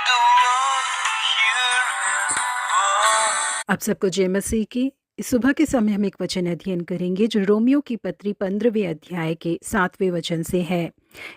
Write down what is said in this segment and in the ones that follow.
the one here is आप सबको जय मसीह की। इस सुबह के समय हम एक वचन अध्ययन करेंगे जो रोमियो की पत्री 15वें अध्याय के 7वें वचन से है।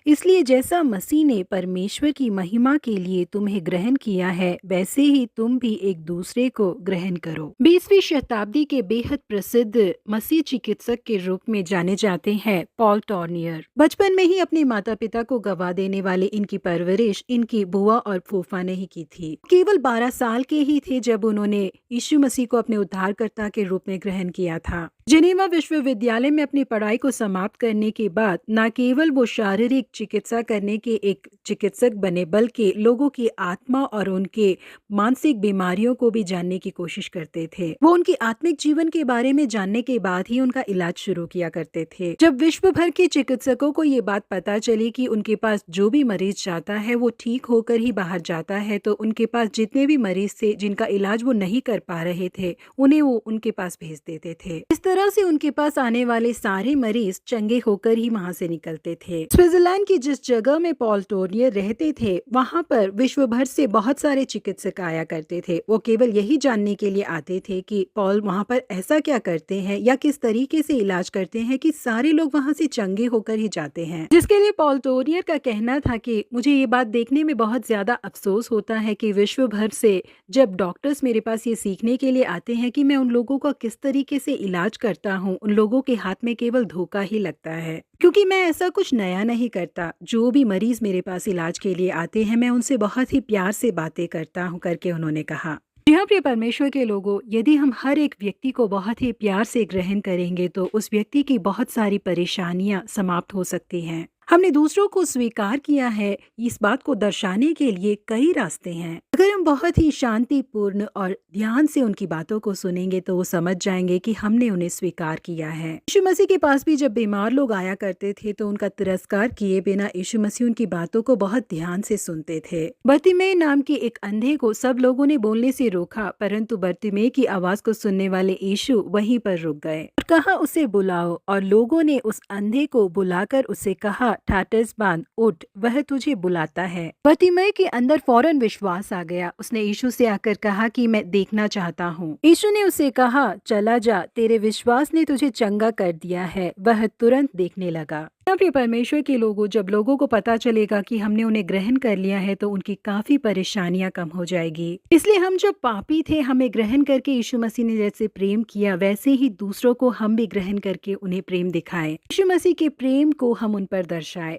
इसलिए जैसा मसीह ने परमेश्वर की महिमा के लिए तुम्हें ग्रहण किया है, वैसे ही तुम भी एक दूसरे को ग्रहण करो। 20वीं शताब्दी के बेहद प्रसिद्ध मसीह चिकित्सक के रूप में जाने जाते हैं पॉल टॉर्नियर। बचपन में ही अपने माता पिता को गवा देने वाले इनकी परवरिश इनकी बुआ और फूफा ने ही की थी। केवल 12 साल के ही थे जब उन्होंने यीशु मसीह को अपने उद्धारकर्ता के रूप में ग्रहण किया था। जेनेवा विश्वविद्यालय में अपनी पढ़ाई को समाप्त करने के बाद न केवल वो शारीरिक चिकित्सा करने के एक चिकित्सक बने, बल्कि लोगों की आत्मा और उनके मानसिक बीमारियों को भी जानने की कोशिश करते थे। वो उनकी आत्मिक जीवन के बारे में जानने के बाद ही उनका इलाज शुरू किया करते थे। जब विश्व भर के चिकित्सकों को ये बात पता चली कि उनके पास जो भी मरीज जाता है वो ठीक होकर ही बाहर जाता है, तो उनके पास जितने भी मरीज थे जिनका इलाज वो नहीं कर पा रहे थे, उन्हें वो उनके पास भेज देते थे। इस तरह से उनके पास आने वाले सारे मरीज चंगे होकर ही वहां से निकलते थे। स्विट्जरलैंड की जिस जगह में पॉल टोर्नियर रहते थे, वहां पर विश्व भर से बहुत सारे चिकित्सक आया करते थे। वो केवल यही जानने के लिए आते थे कि पॉल वहां पर ऐसा क्या करते हैं या किस तरीके से इलाज करते हैं कि सारे लोग वहां से चंगे होकर ही जाते हैं। जिसके लिए पॉल टोर्नियर का कहना था कि मुझे ये बात देखने में बहुत ज्यादा अफसोस होता है कि विश्व भर से जब डॉक्टर्स मेरे पास ये सीखने के लिए आते हैं कि मैं उन लोगों का किस तरीके से इलाज करता हूँ, उन लोगों के हाथ में केवल धोखा ही लगता है, क्योंकि मैं ऐसा कुछ नया नहीं करता। जो भी मरीज मेरे पास इलाज के लिए आते हैं, मैं उनसे बहुत ही प्यार से बातें करता हूँ, करके उन्होंने कहा। जी हाँ प्रिय परमेश्वर के लोगों, यदि हम हर एक व्यक्ति को बहुत ही प्यार से ग्रहण करेंगे तो उस व्यक्ति की बहुत सारी परेशानियां समाप्त हो सकती हैं। हमने दूसरों को स्वीकार किया है, इस बात को दर्शाने के लिए कई रास्ते हैं। अगर हम बहुत ही शांतिपूर्ण और ध्यान से उनकी बातों को सुनेंगे तो वो समझ जाएंगे कि हमने उन्हें स्वीकार किया है। यीशु मसीह के पास भी जब बीमार लोग आया करते थे तो उनका तिरस्कार किए बिना यीशु मसीह उनकी बातों को बहुत ध्यान से सुनते थे। बर्तिमेय नाम के एक अंधे को सब लोगों ने बोलने से रोका, परंतु बर्तिमेय की आवाज को सुनने वाले यीशु वहीं पर रुक गए और कहा, उसे बुलाओ। और लोगों ने उस अंधे को बुलाकर उसे कहा, ठाटस बांध, उठ, वह तुझे बुलाता है। बर्तिमेय के अंदर फौरन विश्वास आ गया। उसने यीशु से आकर कहा कि मैं देखना चाहता हूँ। यीशु ने उसे कहा, चला जा, तेरे विश्वास ने तुझे चंगा कर दिया है। वह तुरंत देखने लगा। प्रिय परमेश्वर के लोगों, जब लोगों को पता चलेगा कि हमने उन्हें ग्रहण कर लिया है तो उनकी काफी परेशानियां कम हो जाएगी। इसलिए हम जब पापी थे, हमें ग्रहण करके यीशु मसीह ने जैसे प्रेम किया, वैसे ही दूसरों को हम भी ग्रहण करके उन्हें प्रेम दिखाएं। यीशु मसीह के प्रेम को हम उन पर दर्शाएं।